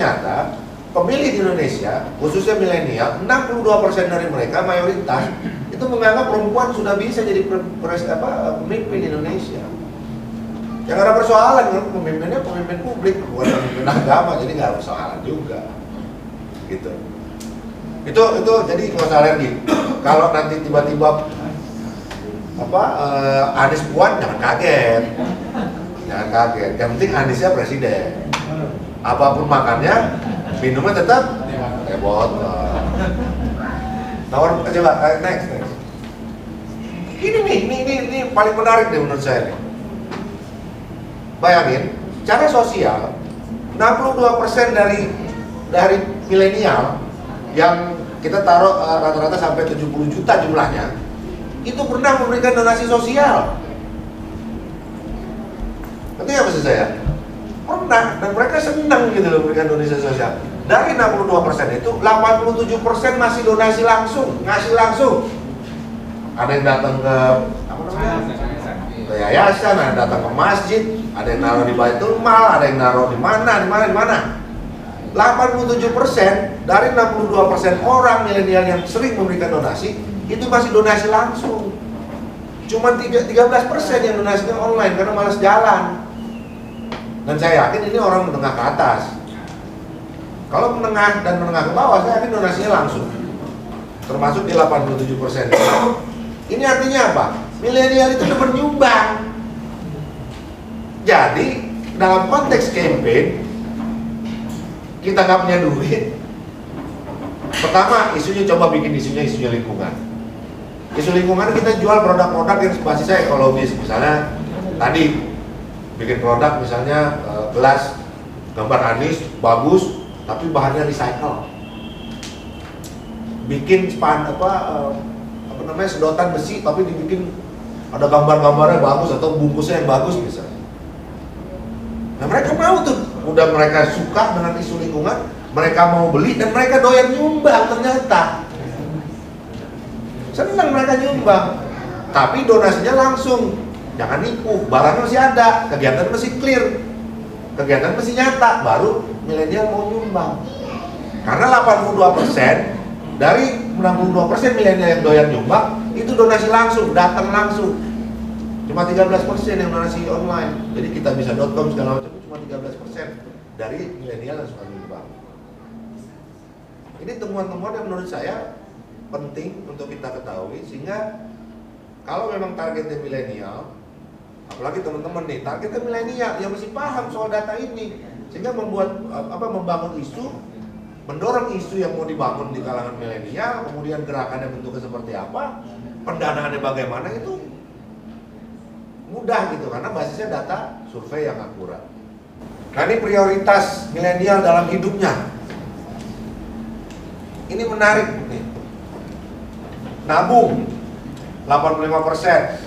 Ternyata pemilih di Indonesia, khususnya milenial, 62% dari mereka mayoritas itu menganggap perempuan sudah bisa jadi pemimpin di Indonesia. Yang ada persoalan kan pemimpinnya pemimpin publik, bukan pemimpin agama, jadi nggak ada persoalan juga. Gitu. Itu jadi nggak usah alergi. Kalau nanti tiba-tiba Anies puan, jangan kaget. Jangan kaget. Yang penting Aniesnya presiden. Apapun makannya, minumnya tetap botol. Nomor coba next. Ini paling menarik deh menurut saya nih. Bayangin, secara sosial 62% dari milenial yang kita taruh rata-rata sampai 70 juta jumlahnya, itu pernah memberikan donasi sosial. Ngerti nggak maksud saya? Pernah, dan mereka senang gitu loh memberikan donasi sosial. Dari 62% itu, 87% masih donasi langsung, ngasih langsung. Ada yang datang ke yayasan, ada yang datang ke masjid, ada yang naruh di Baitul Mal, ada yang naruh di mana. 87% dari 62% orang milenial yang sering memberikan donasi, itu masih donasi langsung. Cuma 13% yang donasinya online karena malas jalan. Dan saya yakin ini orang menengah ke atas. Kalau menengah dan menengah ke bawah, saya yakin donasinya langsung. Termasuk di 87%. Ini artinya apa? Milenial itu udah menyumbang. Jadi, dalam konteks campaign, kita nggak punya duit. Pertama, isunya coba bikin isunya lingkungan. Isu lingkungan kita jual produk-produk yang basisnya ekologis. Misalnya, tadi bikin produk misalnya gelas gambar Anies bagus tapi bahannya recycle. Bikin sedotan besi tapi dibikin ada gambar-gambarnya bagus atau bungkusnya yang bagus misalnya. Nah mereka mau tuh, udah mereka suka dengan isu lingkungan, mereka mau beli dan mereka doyan nyumbang ternyata. Senang mereka nyumbang, tapi donasinya langsung. Jangan nipu, barangnya masih ada, kegiatan masih clear, kegiatan masih nyata, baru milenial mau nyumbang. Karena 82% dari 62% milenial yang doyan nyumbang, itu donasi langsung, datang langsung. Cuma 13% yang donasi online. Jadi kita bisa.com segala macam, cuma 13% dari milenial yang suka nyumbang. Ini temuan-temuan yang menurut saya penting untuk kita ketahui, sehingga kalau memang targetnya milenial, apalagi teman-teman nih, targetnya milenial yang masih paham soal data ini, sehingga membangun isu, mendorong isu yang mau dibangun di kalangan milenial, kemudian gerakannya bentuknya seperti apa, pendanaannya bagaimana, itu mudah gitu, karena basisnya data survei yang akurat. Nah ini prioritas milenial dalam hidupnya. Ini menarik nih. Nabung 85%.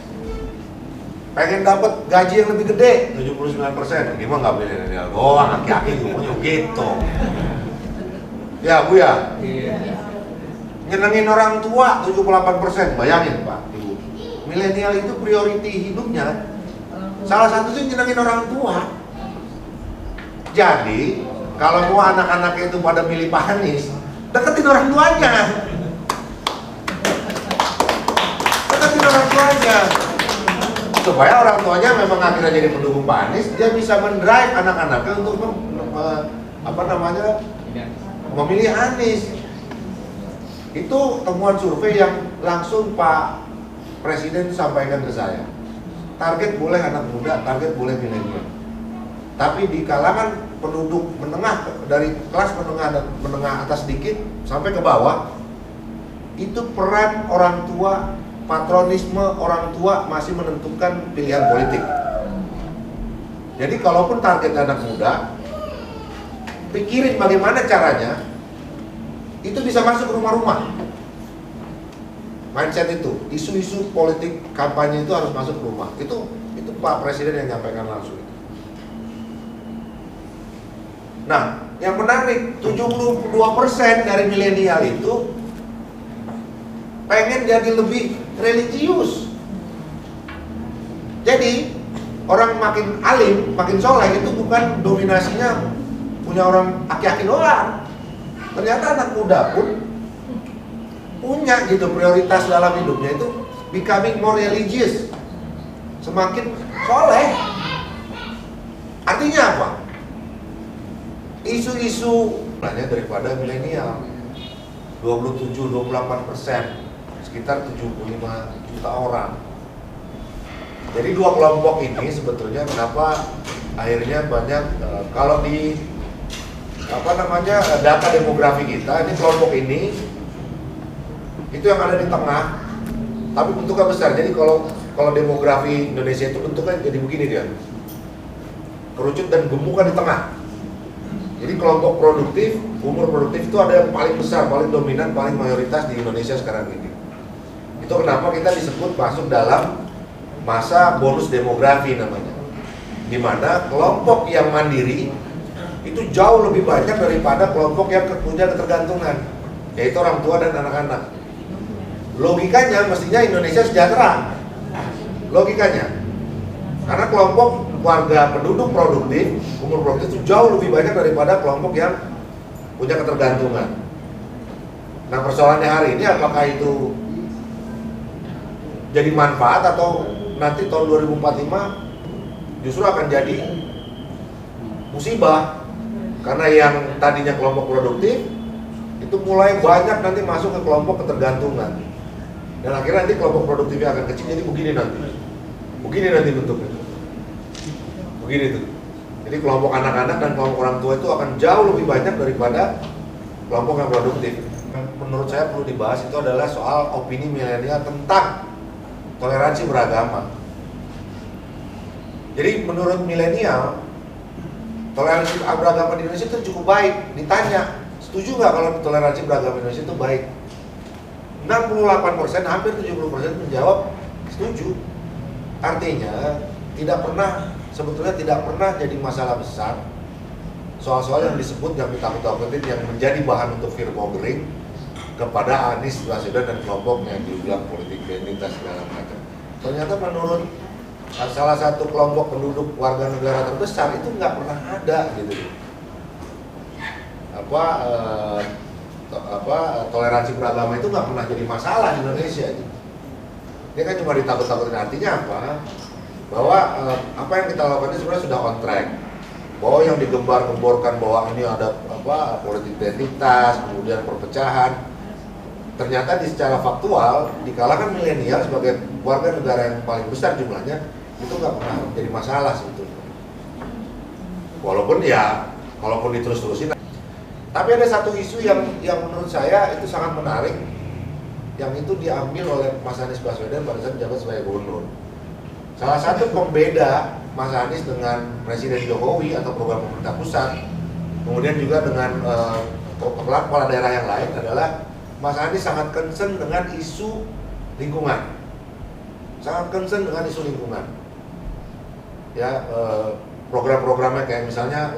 Pengen dapat gaji yang lebih gede 79%. Ini mah nggak milenial doang, aki-aki punya gitu. Ya Bu ya. Nyenengin orang tua 78%. Bayangin Pak Ibu. Milenial itu priority hidupnya. Salah satunya nyenengin orang tua. Jadi kalau mau anak-anaknya itu pada milih Pak Anies, deketin orang tuanya. Deketin orang tuanya. Supaya orang tuanya memang akhirnya jadi pendukung Pak Anies, dia bisa mendrive anak-anaknya untuk memilih Anies. Itu temuan survei yang langsung Pak Presiden sampaikan ke saya. Target boleh anak muda, target boleh milenial. Tapi di kalangan penduduk menengah, dari kelas menengah dan menengah atas sedikit sampai ke bawah, itu peran orang tua, patronisme orang tua masih menentukan pilihan politik. Jadi kalaupun target anak muda, pikirin bagaimana caranya itu bisa masuk ke rumah-rumah. Mindset itu, isu-isu politik kampanye itu harus masuk ke rumah. Itu Pak Presiden yang nyampaikan langsung. Nah, yang menarik, 72% dari milenial itu pengen jadi lebih religius. Jadi orang makin alim, makin soleh itu bukan dominasinya punya orang aki-aki doang. Ternyata anak muda pun punya gitu prioritas dalam hidupnya itu becoming more religious, semakin soleh. Artinya apa? Isu-isu banyak daripada milenial, 27-28%, sekitar 75 juta orang. Jadi dua kelompok ini sebetulnya kenapa akhirnya banyak kalau di data demografi kita, ini kelompok ini itu yang ada di tengah, tapi bentuknya besar. Jadi kalau demografi Indonesia itu bentuknya jadi begini dia, kerucut dan gemuk di tengah. Jadi kelompok produktif, umur produktif itu ada yang paling besar, paling dominan, paling mayoritas di Indonesia sekarang ini. Itu kenapa kita disebut masuk dalam masa bonus demografi namanya, di mana kelompok yang mandiri itu jauh lebih banyak daripada kelompok yang punya ketergantungan, yaitu orang tua dan anak-anak. Logikanya mestinya Indonesia sejahtera, logikanya, karena kelompok warga penduduk produktif, umur produktif itu jauh lebih banyak daripada kelompok yang punya ketergantungan. Nah, persoalannya hari ini apakah itu jadi manfaat atau nanti tahun 2045 justru akan jadi musibah, karena yang tadinya kelompok produktif itu mulai banyak nanti masuk ke kelompok ketergantungan, dan akhirnya nanti kelompok produktifnya akan kecil. Jadi begini nanti bentuknya, begini tuh. Jadi kelompok anak-anak dan kelompok orang tua itu akan jauh lebih banyak daripada kelompok yang produktif. Menurut saya perlu dibahas itu adalah soal opini milenial tentang toleransi beragama. Jadi menurut milenial, toleransi beragama di Indonesia itu cukup baik. Ditanya, setuju nggak kalau toleransi beragama di Indonesia itu baik? 68%, hampir 70% menjawab setuju. Artinya sebetulnya tidak pernah jadi masalah besar soal-soal yang disebut, yang ditakut-takutin, yang menjadi bahan untuk fear mongering kepada Anies Baswedan dan kelompoknya, dibilang politik identitas segala macam. Ternyata menurut salah satu kelompok penduduk warga negara terbesar itu nggak pernah ada gitu. Toleransi beragama itu nggak pernah jadi masalah di Indonesia gitu. Dia kan cuma ditakut-takutin. Artinya apa? Bahwa apa yang kita lakukan ini sebenarnya sudah on track. Bahwa yang digembar-gemborkan bahwa ini ada politik identitas, kemudian perpecahan, ternyata secara faktual di kalangan milenial sebagai warga negara yang paling besar jumlahnya itu nggak pernah jadi masalah sebetulnya. Walaupun diterus-terusin. Tapi ada satu isu yang menurut saya itu sangat menarik, yang itu diambil oleh Mas Anies Baswedan pada saat menjabat sebagai gubernur. Salah satu pembeda Mas Anies dengan Presiden Jokowi atau program pemerintah pusat, kemudian juga dengan kepala daerah yang lain adalah Mas Anies sangat concern dengan isu lingkungan, Ya, program-programnya kayak misalnya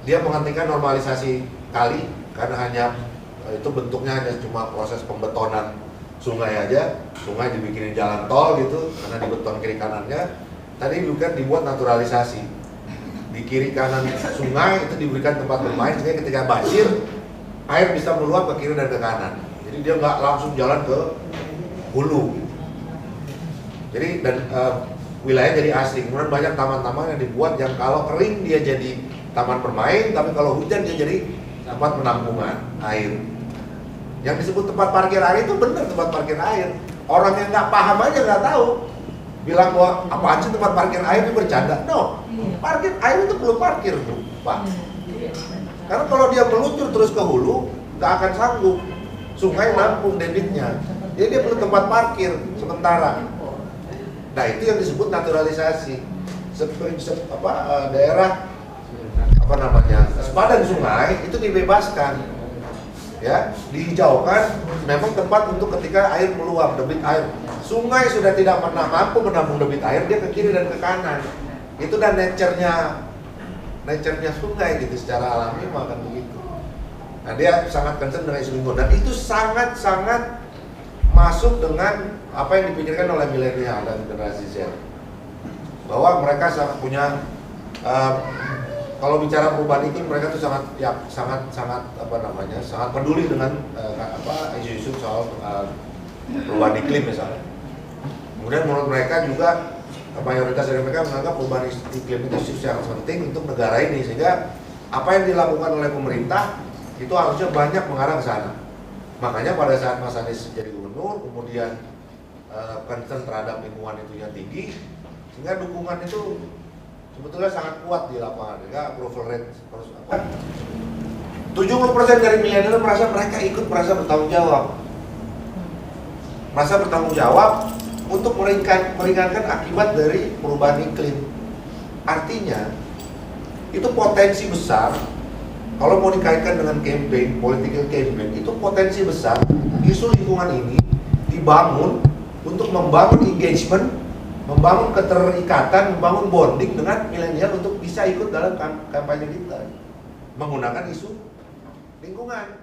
dia menghentikan normalisasi kali karena hanya itu bentuknya hanya cuma proses pembetonan sungai aja, sungai dibikinin jalan tol gitu karena dibeton kiri kanannya. Tadi juga dibuat naturalisasi, di kiri kanan sungai itu diberikan tempat bermain sehingga ketika banjir air bisa meluap ke kiri dan ke kanan. Jadi dia nggak langsung jalan ke hulu. Jadi wilayah jadi asing. Kemudian banyak taman-taman yang dibuat yang kalau kering dia jadi taman bermain, tapi kalau hujan dia jadi tempat penampungan air. Yang disebut tempat parkir air itu benar tempat parkir air. Orang yang nggak paham aja nggak tahu, bilang bahwa apaan sih tempat parkir air itu bercanda. No, parkir air itu perlu parkir, Pak. Karena kalau dia meluncur terus ke hulu, nggak akan sanggup. Sungai nampung debitnya. Jadi dia perlu tempat parkir sementara. Nah itu yang disebut naturalisasi. Daerah sepadan sungai itu dibebaskan, ya, dihijaukan, memang tempat untuk ketika air meluap, debit air. Sungai sudah tidak pernah mampu menampung debit air, dia ke kiri dan ke kanan. Itu dan nature-nya sungai gitu, secara alami akan begitu. Nah dia sangat concern dengan isu lingkungan dan itu sangat-sangat masuk dengan apa yang dipikirkan oleh milenial dan generasi Z, bahwa mereka sangat punya kalau bicara perubahan iklim, mereka tuh sangat peduli dengan isu-isu soal perubahan iklim misalnya. Kemudian menurut mereka juga mayoritas dari mereka menganggap perubahan iklim itu isu yang penting untuk negara ini, sehingga apa yang dilakukan oleh pemerintah itu harusnya banyak mengarah ke sana. Makanya pada saat Mas Anies jadi gubernur, kemudian concern terhadap lingkungan itu yang tinggi, sehingga dukungan itu sebetulnya sangat kuat di lapangan. Sehingga approval rate harus 70% dari milenial merasa mereka merasa bertanggung jawab. Merasa bertanggung jawab untuk meringankan akibat dari perubahan iklim. Artinya, itu potensi besar. Kalau mau dikaitkan dengan campaign, political campaign, itu potensi besar isu lingkungan ini dibangun untuk membangun engagement, membangun keterikatan, membangun bonding dengan milenial untuk bisa ikut dalam kampanye kita menggunakan isu lingkungan.